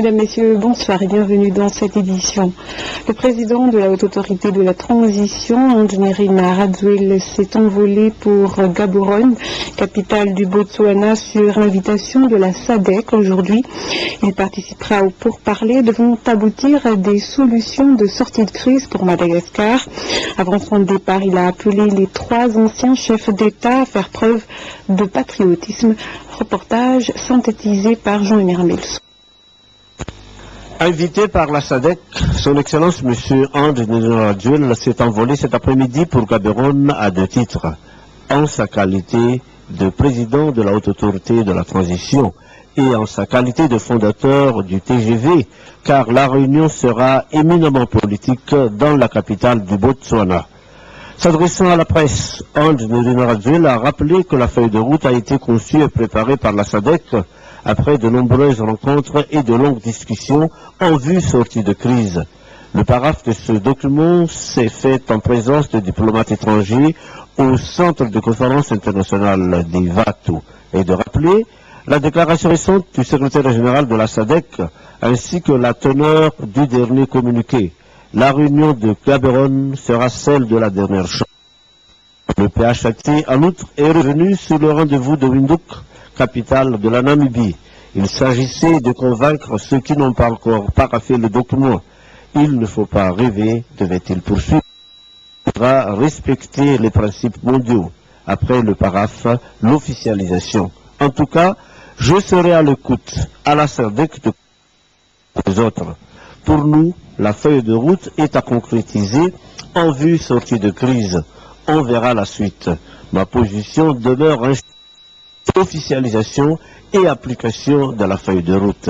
Mesdames, Messieurs, bonsoir et bienvenue dans cette édition. Le président de la Haute Autorité de la Transition, Andjmirina Rajoelina, s'est envolé pour Gaborone, capitale du Botswana, sur invitation de la SADC aujourd'hui. Il participera aux pourparlers devant aboutir à des solutions de sortie de crise pour Madagascar. Avant son départ, il a appelé les 3 anciens chefs d'État à faire preuve de patriotisme. Reportage synthétisé par Jean-Émile Mills. Invité par la SADC, son Excellence M. Andjmirina Rajoelina s'est envolé cet après-midi pour Gaborone à 2 titres. En sa qualité de président de la Haute Autorité de la Transition et en sa qualité de fondateur du TGV, car la réunion sera éminemment politique dans la capitale du Botswana. S'adressant à la presse, Andjmirina Rajoelina a rappelé que la feuille de route a été conçue et préparée par la SADC après de nombreuses rencontres et de longues discussions en vue sortie de crise. Le paraphe de ce document s'est fait en présence de diplomates étrangers au centre de conférence internationale des Vatou et de rappeler la déclaration récente du secrétaire général de la SADC ainsi que la teneur du dernier communiqué. La réunion de Gaborone sera celle de la dernière chance. Le PHAT, en outre, est revenu sur le rendez-vous de Windhoek, capitale de la Namibie. Il s'agissait de convaincre ceux qui n'ont pas encore paraphé le document. Il ne faut pas rêver, devait-il poursuivre. Il faudra respecter les principes mondiaux. Après le paraphe, l'officialisation. En tout cas, je serai à l'écoute, à la SADC des autres. Pour nous, la feuille de route est à concrétiser en vue sortie de crise. On verra la suite. Ma position demeure officialisation et application de la feuille de route.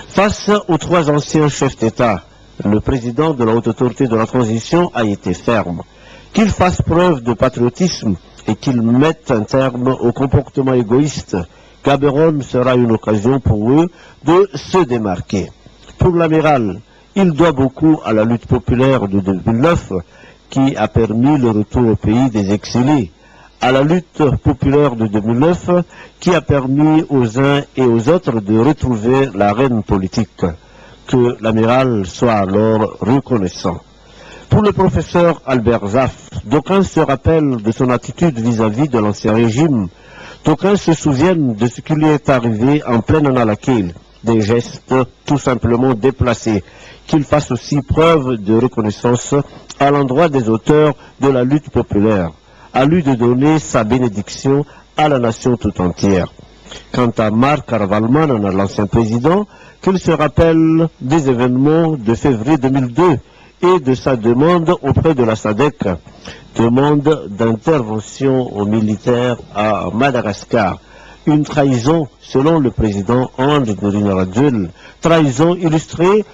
Face aux 3 anciens chefs d'État, le président de la Haute Autorité de la Transition a été ferme. Qu'il fasse preuve de patriotisme et qu'il mette un terme au comportement égoïste. Gaborone sera une occasion pour eux de se démarquer. Pour l'amiral, il doit beaucoup à la lutte populaire de 2009 qui a permis le retour au pays des exilés, à la lutte populaire de 2009 qui a permis aux uns et aux autres de retrouver l'arène politique. Que l'amiral soit alors reconnaissant. Pour le professeur Albert Zaff, d'aucuns se rappellent de son attitude vis-à-vis de l'ancien régime. D'aucuns se souviennent de ce qui lui est arrivé en pleine Nalakil, des gestes tout simplement déplacés. Qu'il fasse aussi preuve de reconnaissance à l'endroit des auteurs de la lutte populaire. À lui de donner sa bénédiction à la nation tout entière. Quant à Marc Ravalomanana, l'ancien président, qu'il se rappelle des événements de février 2002 et de sa demande auprès de la SADC, demande d'intervention militaire à Madagascar. Une trahison, selon le président Andjmirina Rajoelina, trahison illustrée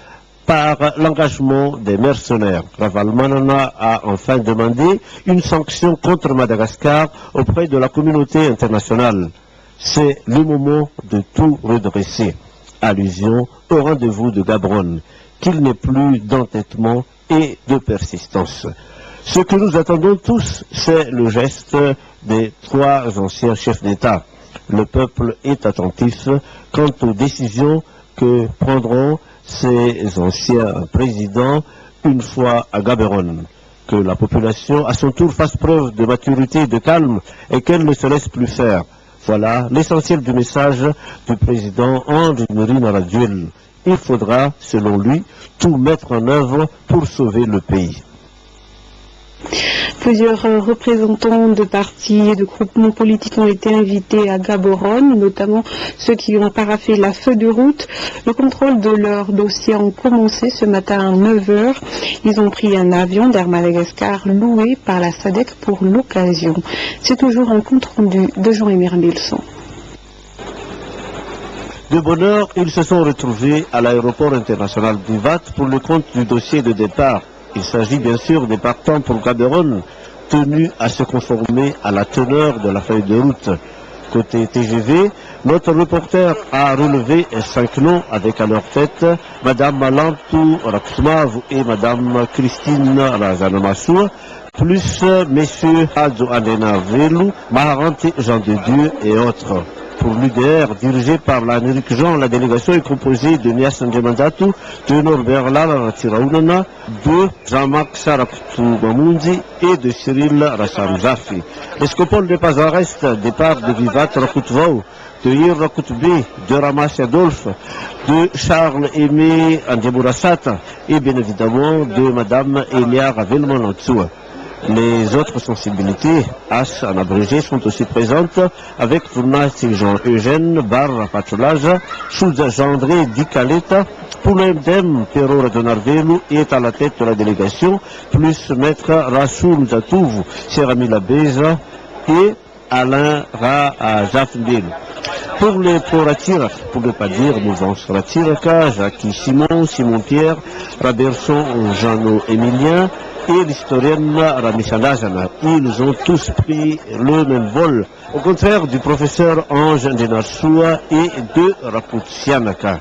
par l'engagement des mercenaires. Ravalomanana a enfin demandé une sanction contre Madagascar auprès de la communauté internationale. C'est le moment de tout redresser. Allusion au rendez-vous de Gaborone, qu'il n'ait plus d'entêtement et de persistance. Ce que nous attendons tous, c'est le geste des 3 anciens chefs d'État. Le peuple est attentif quant aux décisions que prendront ces anciens présidents une fois à Gaborone. Que la population, à son tour, fasse preuve de maturité et de calme et qu'elle ne se laisse plus faire. Voilà l'essentiel du message du président Andjmirina Rajoelina. Il faudra, selon lui, tout mettre en œuvre pour sauver le pays. Plusieurs représentants de partis et de groupements politiques ont été invités à Gaborone, notamment ceux qui ont paraphé la feuille de route. Le contrôle de leur dossier a commencé ce matin à 9h. Ils ont pris un avion d'Air Madagascar loué par la SADC pour l'occasion. C'est toujours un compte rendu de Jean-Émile Mills. De bonne heure, ils se sont retrouvés à l'aéroport international du VAT pour le compte du dossier de départ. Il s'agit bien sûr des partants pour Gaborone, tenus à se conformer à la teneur de la feuille de route. Côté TGV, notre reporter a relevé 5 noms avec à leur tête Madame Malantou Raksmav et Madame Christine Razanamassou, plus messieurs Hadzo Andena Velu, Maharanti Jean de Dieu et autres. Pour l'UDR, dirigé par l'Amérique Jean, la délégation est composée de Nias Ndjemandatu, de Norbert Lala Tiraounana, de Jean-Marc Sarakutu Mamundi et de Cyril Rassam Zafi. L'escopole n'est pas en reste, départ de Vivat Rakutvau, de Ir Rakutbi, de Ramas Adolphe, de Charles Aimé Andjebourassata et bien évidemment de Madame Elia Ravel-Manantsua. Les autres sensibilités, As en abrégé, sont aussi présentes avec Fournati Jean-Eugène, Barra Pacholage, Chouza Gendré, Dikaleta, pour le MDM, Pero Radonarvelu est à la tête de la délégation, plus Maître Rassoul Zatouv, Serami Labeza et Alain Ra-Jafndel. Pour les pro-Ratirak, pour ne pas dire mouvance Ratiraka, Jacques Simon, Simon Pierre, Raberson, Jeannot Émilien, et l'historienne Ramishandajana. Ils ont tous pris le même vol, au contraire du professeur Ange Ndenassoua et de Raputsianaka.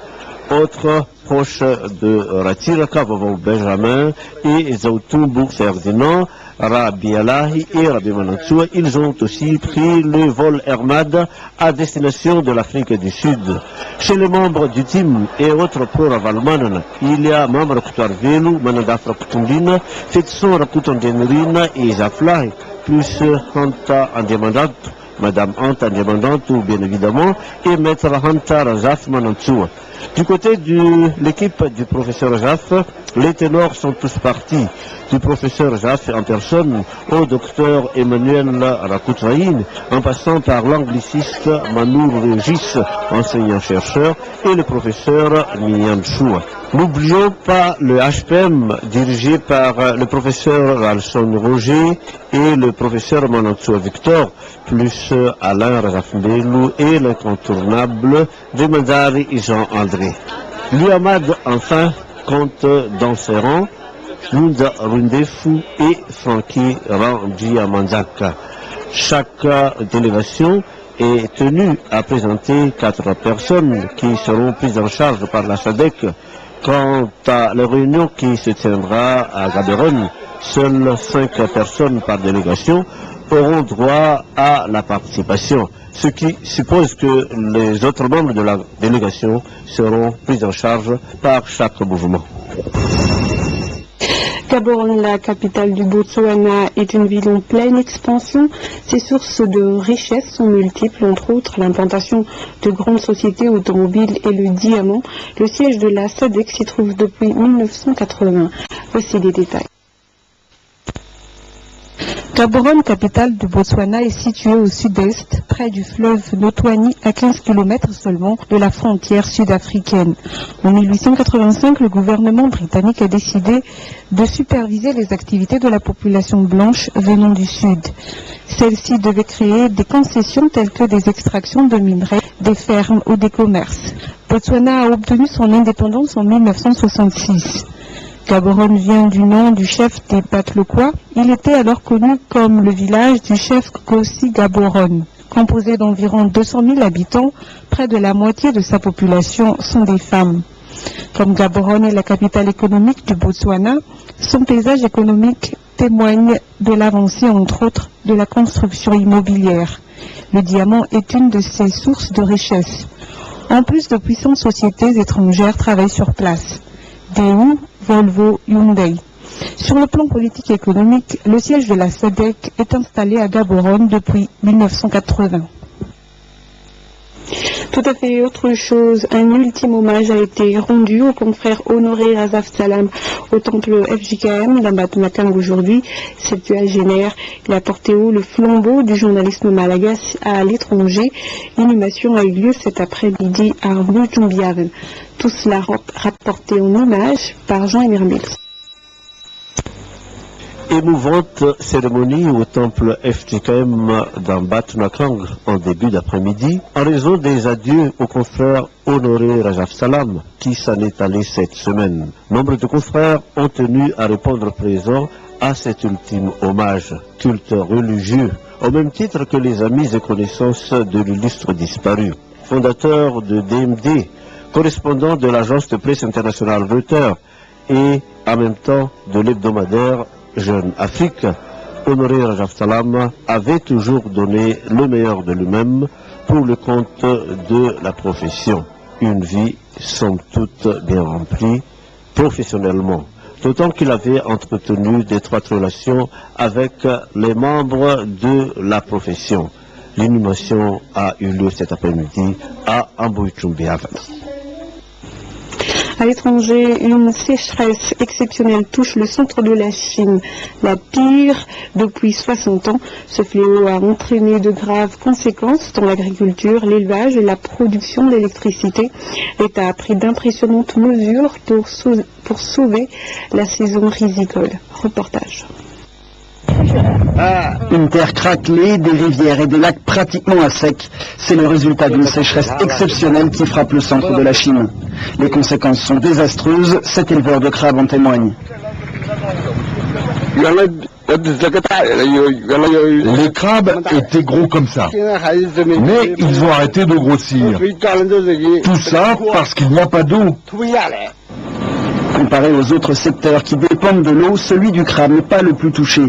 Autres proches de Ratiraka, Vavou Benjamin et Zautumbu Ferdinand, Rabi Alahi et Rabi Manantsua, ils ont aussi pris le vol Hermad à destination de l'Afrique du Sud. Chez les membres du team et autres pro-Ravalmanan, il y a Mamra Kutarvelu, Manandafra Kutundina, Fetson Rakutandenurina et Zaflahi, plus Hanta Andiamandat, Madame Hanta Andiamandantou, bien évidemment, et Maître Hanta Razaf Manantsua. Du côté de l'équipe du professeur Jaff, les ténors sont tous partis. Du professeur Jaff en personne au docteur Emmanuel Rakoutraïn, en passant par l'angliciste Manour Régis, enseignant-chercheur, et le professeur Mian Choua. N'oublions pas le HPM dirigé par le professeur Alson Roger et le professeur Manantsua Victor, plus Alain Razafmbelou et l'incontournable Demandari Jean-André. L'UAMAD, enfin, compte dans ses rangs Lunda Rundefu et Frankie Rangiamanzaka. Chaque délégation est tenue à présenter 4 personnes qui seront prises en charge par la SADC. Quant à la réunion qui se tiendra à Gaborone, seules 5 personnes par délégation auront droit à la participation, ce qui suppose que les autres membres de la délégation seront pris en charge par chaque mouvement. Gaborone, la capitale du Botswana, est une ville en pleine expansion. Ses sources de richesse sont multiples, entre autres l'implantation de grandes sociétés automobiles et le diamant. Le siège de la SADC s'y trouve depuis 1980. Voici les détails. Gaborone, capitale du Botswana, est située au sud-est, près du fleuve Notwani, à 15 km seulement de la frontière sud-africaine. En 1885, le gouvernement britannique a décidé de superviser les activités de la population blanche venant du sud. Celle-ci devait créer des concessions telles que des extractions de minerais, des fermes ou des commerces. Botswana a obtenu son indépendance en 1966. Gaborone vient du nom du chef des Patloquois. Il était alors connu comme le village du chef Kossi Gaborone. Composé d'environ 200 000 habitants, près de la moitié de sa population sont des femmes. Comme Gaborone est la capitale économique du Botswana, son paysage économique témoigne de l'avancée, entre autres, de la construction immobilière. Le diamant est une de ses sources de richesse. En plus, de puissantes sociétés étrangères travaillent sur place. Daewoo, Volvo, Hyundai. Sur le plan politique et économique, le siège de la SADC est installé à Gaborone depuis 1980. Tout à fait autre chose, un ultime hommage a été rendu au confrère Honoré Razaf Salam au temple FJKM d'Ambat Makang aujourd'hui. Septuagénaire, il a porté haut le flambeau du journalisme malagasy à l'étranger. L'inhumation a eu lieu cet après-midi à Mujumbiaven. Tout cela rapporté en image par Jean-Émile Mills. Émouvante cérémonie au temple FJKM d'Ambat Makang en début d'après-midi en raison des adieux aux confrères Honoré Razaf Salam qui s'en est allé cette semaine. Nombre de confrères ont tenu à répondre présent à cet ultime hommage, culte religieux, au même titre que les amis et connaissances de l'illustre disparu. Fondateur de DMD, correspondant de l'agence de presse internationale Reuters et en même temps de l'hebdomadaire Jeune Afrique, Honoré Rajab Salam avait toujours donné le meilleur de lui-même pour le compte de la profession. Une vie, somme toute, bien remplie professionnellement. D'autant qu'il avait entretenu d'étroites relations avec les membres de la profession. L'inhumation a eu lieu cet après-midi à Ambouichumbiavan. À l'étranger, une sécheresse exceptionnelle touche le centre de la Chine, la pire depuis 60 ans. Ce fléau a entraîné de graves conséquences dans l'agriculture, l'élevage et la production d'électricité. L'État a pris d'impressionnantes mesures pour sauver la saison risicole. Reportage. Une terre craquelée, des rivières et des lacs pratiquement à sec, c'est le résultat d'une sécheresse exceptionnelle qui frappe le centre de la Chine. Les conséquences sont désastreuses, cet éleveur de crabes en témoigne. Les crabes étaient gros comme ça, mais ils ont arrêté de grossir. Tout ça parce qu'il n'y a pas d'eau. Comparé aux autres secteurs qui dépendent de l'eau, celui du crabe n'est pas le plus touché.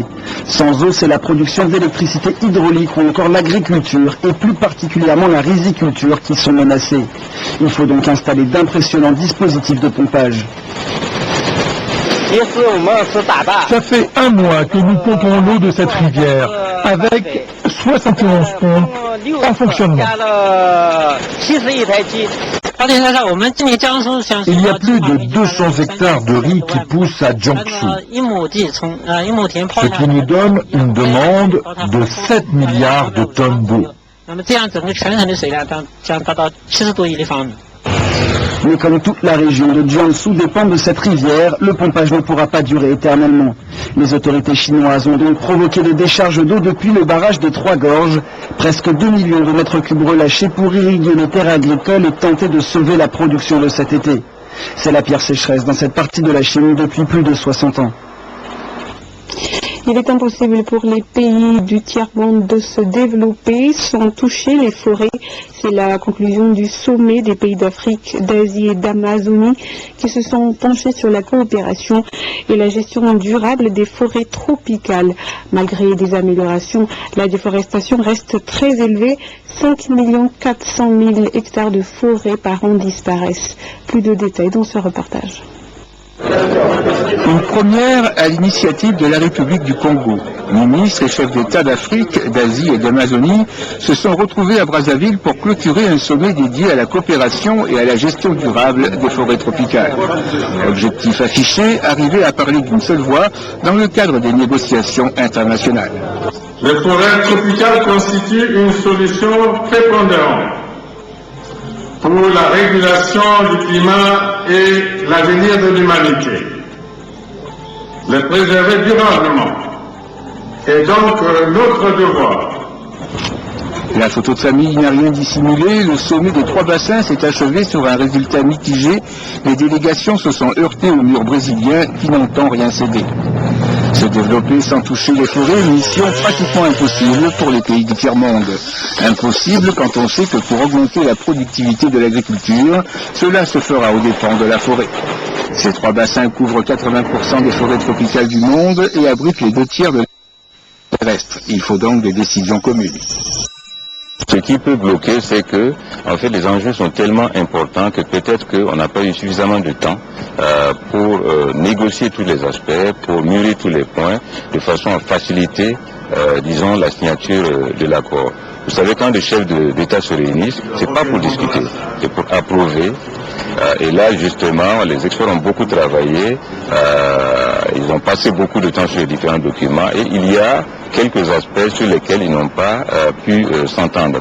Sans eau, c'est la production d'électricité hydraulique ou encore l'agriculture, et plus particulièrement la riziculture, qui sont menacées. Il faut donc installer d'impressionnants dispositifs de pompage. Ça fait un mois que nous pompons l'eau de cette rivière, avec 71 pompes en fonctionnement. Il y a plus de 200 hectares de riz qui poussent à Jiangsu, ce qui nous donne une demande de 7 milliards de tonnes d'eau. Mais comme toute la région de Jiangsu dépend de cette rivière, le pompage ne pourra pas durer éternellement. Les autorités chinoises ont donc provoqué des décharges d'eau depuis le barrage des Trois Gorges, presque 2 millions de mètres cubes relâchés pour irriguer les terres agricoles et tenter de sauver la production de cet été. C'est la pire sécheresse dans cette partie de la Chine depuis plus de 60 ans. Il est impossible pour les pays du tiers-monde de se développer sans toucher les forêts. C'est la conclusion du sommet des pays d'Afrique, d'Asie et d'Amazonie qui se sont penchés sur la coopération et la gestion durable des forêts tropicales. Malgré des améliorations, la déforestation reste très élevée. 5 400 000 hectares de forêts par an disparaissent. Plus de détails dans ce reportage. Une première à l'initiative de la République du Congo. Ministres et chefs d'État d'Afrique, d'Asie et d'Amazonie se sont retrouvés à Brazzaville pour clôturer un sommet dédié à la coopération et à la gestion durable des forêts tropicales. Objectif affiché, arriver à parler d'une seule voix dans le cadre des négociations internationales. Les forêts tropicales constituent une solution prépondérante pour la régulation du climat et l'avenir de l'humanité. Les préserver durablement est donc notre devoir. La photo de famille n'a rien dissimulé, le sommet des Trois Bassins s'est achevé sur un résultat mitigé. Les délégations se sont heurtées au mur brésilien qui n'entend rien céder. Se développer sans toucher les forêts, mission pratiquement impossible pour les pays du tiers-monde. Impossible quand on sait que pour augmenter la productivité de l'agriculture, cela se fera aux dépens de la forêt. Ces trois bassins couvrent 80% des forêts tropicales du monde et abritent les 2/3 de la terrestre. Il faut donc des décisions communes. Ce qui peut bloquer, c'est que, en fait, les enjeux sont tellement importants que peut-être qu'on n'a pas eu suffisamment de temps pour négocier tous les aspects, pour mûrir tous les points, de façon à faciliter, disons, la signature de l'accord. Vous savez, quand les chefs d'État se réunissent, c'est pas pour discuter, c'est pour approuver. Et là, justement, les experts ont beaucoup travaillé, ils ont passé beaucoup de temps sur les différents documents, et il y a quelques aspects sur lesquels ils n'ont pas pu s'entendre.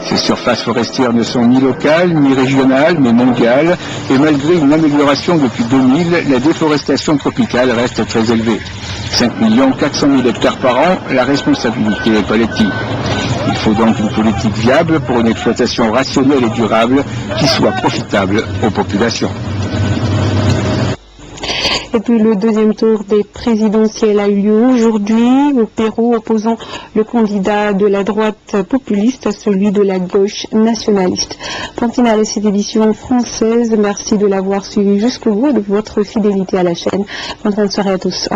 Ces surfaces forestières ne sont ni locales, ni régionales, mais mondiales, et malgré une amélioration depuis 2000, la déforestation tropicale reste très élevée. 5 400 000 hectares par an, la responsabilité est collective. Il faut donc une politique viable pour une exploitation rationnelle et durable qui soit profitable aux populations. Et puis le deuxième tour des présidentielles a eu lieu aujourd'hui au Pérou, opposant le candidat de la droite populiste à celui de la gauche nationaliste. Point final à cette édition française. Merci de l'avoir suivi jusqu'au bout, de votre fidélité à la chaîne. Bonne soirée à tous.